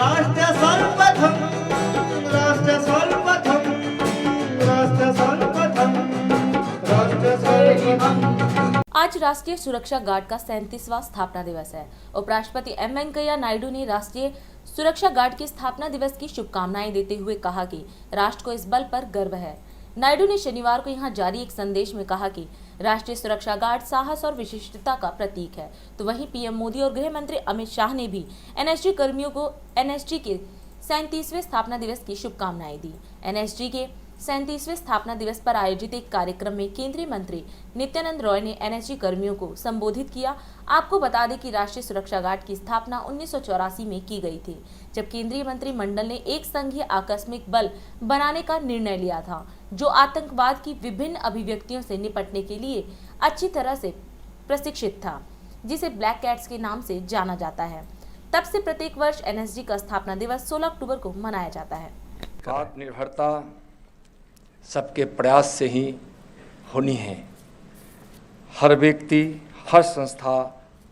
राष्ट्र सर्वप्रथम, राष्ट्र सर्वप्रथम, राष्ट्र सर्वप्रथम, राष्ट्र सर्वप्रथम। आज राष्ट्रीय सुरक्षा गार्ड का 37वां स्थापना दिवस है। उपराष्ट्रपति एम वेंकैया नायडू ने राष्ट्रीय सुरक्षा गार्ड के स्थापना दिवस की शुभकामनाएं देते हुए कहा कि राष्ट्र को इस बल पर गर्व है। नायडू ने शनिवार को यहां जारी एक संदेश में कहा कि राष्ट्रीय सुरक्षा गार्ड साहस और विशिष्टता का प्रतीक है। तो वहीं पीएम मोदी और गृह मंत्री अमित शाह ने भी एनएसजी कर्मियों को एनएसजी के 37वें स्थापना दिवस की शुभकामनाएं दी। एनएसजी के 37वें स्थापना दिवस पर आयोजित एक कार्यक्रम में केंद्रीय मंत्री नित्यानंद राय ने एनएसजी कर्मियों को संबोधित किया। आपको बता दें कि राष्ट्रीय सुरक्षा गार्ड की स्थापना 1984 में की गई थी, जब केंद्रीय मंत्रिमंडल ने एक संघीय आकस्मिक बल बनाने का निर्णय लिया था, जो आतंकवाद की विभिन्न अभिव्यक्तियों से निपटने के लिए अच्छी तरह से प्रशिक्षित था, जिसे ब्लैक कैट्स के नाम से जाना जाता है। तब से प्रत्येक वर्ष एनएसजी का स्थापना दिवस 16 अक्टूबर को मनाया जाता है। आत्मनिर्भरता सबके प्रयास से ही होनी है। हर व्यक्ति, हर संस्था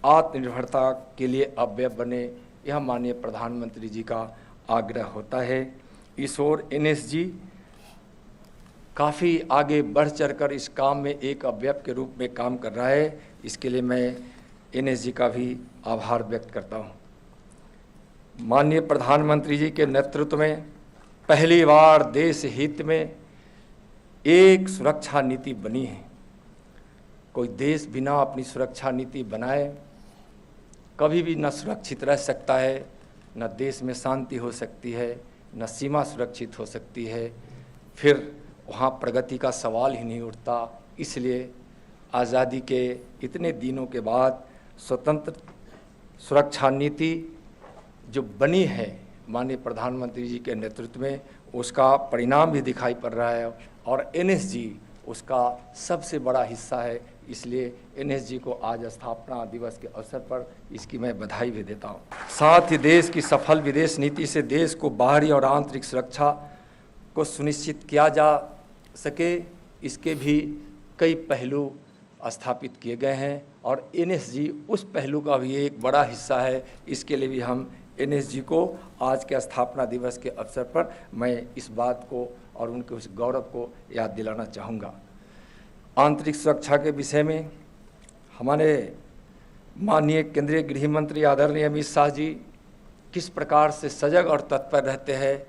आत्मनिर्भरता के लिए अव्यय बने, यह माननीय प्रधानमंत्री जी का आग्रह होता है। इस ओर एनएसजी काफ़ी आगे बढ़ चढ़कर इस काम में एक अवयव के रूप में काम कर रहा है। इसके लिए मैं एनएसजी का भी आभार व्यक्त करता हूँ। माननीय प्रधानमंत्री जी के नेतृत्व में पहली बार देश हित में एक सुरक्षा नीति बनी है। कोई देश बिना अपनी सुरक्षा नीति बनाए कभी भी न सुरक्षित रह सकता है, न देश में शांति हो सकती है, न सीमा सुरक्षित हो सकती है, फिर वहाँ प्रगति का सवाल ही नहीं उठता। इसलिए आज़ादी के इतने दिनों के बाद स्वतंत्र सुरक्षा नीति जो बनी है माननीय प्रधानमंत्री जी के नेतृत्व में, उसका परिणाम भी दिखाई पड़ रहा है और एनएसजी उसका सबसे बड़ा हिस्सा है। इसलिए एनएसजी को आज स्थापना दिवस के अवसर पर इसकी मैं बधाई भी देता हूँ। साथ ही देश की सफल विदेश नीति से देश को बाहरी और आंतरिक सुरक्षा को सुनिश्चित किया जा सके, इसके भी कई पहलू स्थापित किए गए हैं और एनएसजी उस पहलू का भी एक बड़ा हिस्सा है। इसके लिए भी हम एनएसजी को आज के स्थापना दिवस के अवसर पर मैं इस बात को और उनके उस गौरव को याद दिलाना चाहूँगा। आंतरिक सुरक्षा के विषय में हमारे माननीय केंद्रीय गृह मंत्री आदरणीय अमित शाह जी किस प्रकार से सजग और तत्पर रहते हैं,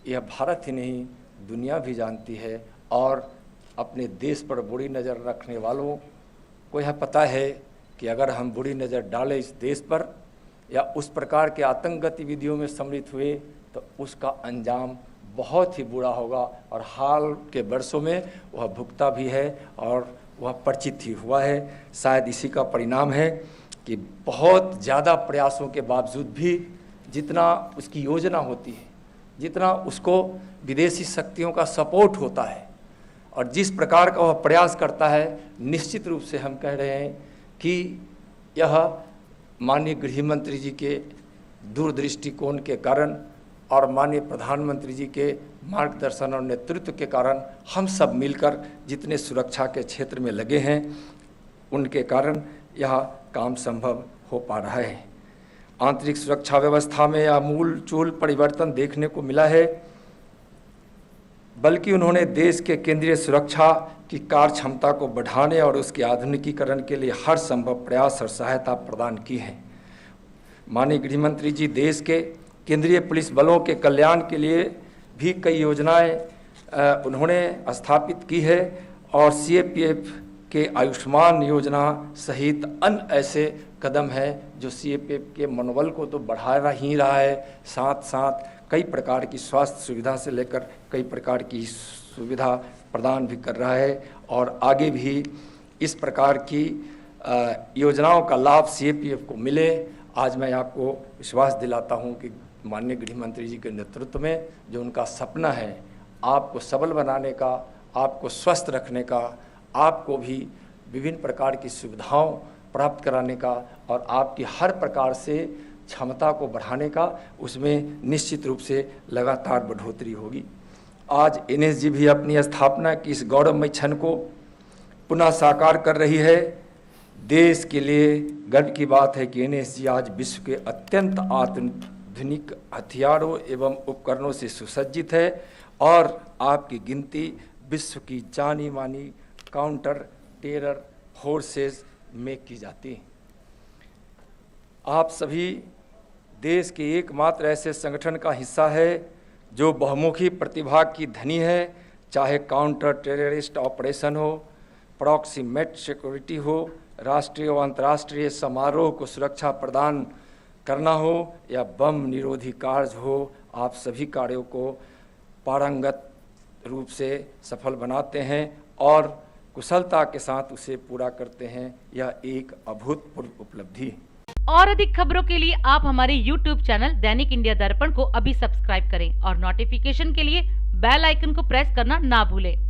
यह भारत ही नहीं दुनिया भी जानती है। और अपने देश पर बुरी नज़र रखने वालों को यह पता है कि अगर हम बुरी नज़र डालें इस देश पर या उस प्रकार के आतंक गतिविधियों में सम्मिलित हुए तो उसका अंजाम बहुत ही बुरा होगा। और हाल के वर्षों में वह भुगता भी है और वह परिचित ही हुआ है। शायद इसी का परिणाम है कि बहुत ज़्यादा प्रयासों के बावजूद भी जितना उसकी योजना होती है, जितना उसको विदेशी शक्तियों का सपोर्ट होता है और जिस प्रकार का वह प्रयास करता है, निश्चित रूप से हम कह रहे हैं कि यह माननीय गृह मंत्री जी के दूरदृष्टिकोण के कारण और माननीय प्रधानमंत्री जी के मार्गदर्शन और नेतृत्व के कारण हम सब मिलकर जितने सुरक्षा के क्षेत्र में लगे हैं, उनके कारण यह काम संभव हो पा रहा है। आंतरिक सुरक्षा व्यवस्था में आमूल चूल परिवर्तन देखने को मिला है, बल्कि उन्होंने देश के केंद्रीय सुरक्षा की कार्य क्षमता को बढ़ाने और उसके आधुनिकीकरण के लिए हर संभव प्रयास और सहायता प्रदान की है। माननीय गृह मंत्री जी देश के केंद्रीय पुलिस बलों के कल्याण के लिए भी कई योजनाएं उन्होंने स्थापित की है और सीएपीएफ के आयुष्मान योजना सहित अन्य ऐसे कदम हैं जो सीएपीएफ के मनोबल को तो बढ़ा ही रहा है, साथ साथ कई प्रकार की स्वास्थ्य सुविधा से लेकर कई प्रकार की सुविधा प्रदान भी कर रहा है और आगे भी इस प्रकार की योजनाओं का लाभ सीएपीएफ को मिले। आज मैं आपको विश्वास दिलाता हूं कि माननीय गृह मंत्री जी के नेतृत्व में जो उनका सपना है आपको सबल बनाने का, आपको स्वस्थ रखने का, आपको भी विभिन्न प्रकार की सुविधाओं प्राप्त कराने का और आपकी हर प्रकार से क्षमता को बढ़ाने का, उसमें निश्चित रूप से लगातार बढ़ोतरी होगी। आज एनएसजी भी अपनी स्थापना की इस गौरवमय क्षण को पुनः साकार कर रही है। देश के लिए गर्व की बात है कि एनएसजी आज विश्व के अत्यंत अत्याधुनिक हथियारों एवं उपकरणों से सुसज्जित है और आपकी गिनती विश्व की जानी मानी काउंटर टेरर फोर्सेस में की जाती है। आप सभी देश के एकमात्र ऐसे संगठन का हिस्सा है जो बहुमुखी प्रतिभा की धनी है, चाहे काउंटर टेररिस्ट ऑपरेशन हो, प्रॉक्सिमेट सिक्योरिटी हो, राष्ट्रीय व अंतर्राष्ट्रीय समारोह को सुरक्षा प्रदान करना हो या बम निरोधी कार्य हो। आप सभी कार्यों को पारंगत रूप से सफल बनाते हैं और कुशलता के साथ उसे पूरा करते हैं। यह एक अभूतपूर्व उपलब्धि है। और अधिक खबरों के लिए आप हमारे YouTube चैनल दैनिक इंडिया दर्पण को अभी सब्सक्राइब करें और नोटिफिकेशन के लिए बेल आइकन को प्रेस करना ना भूलें।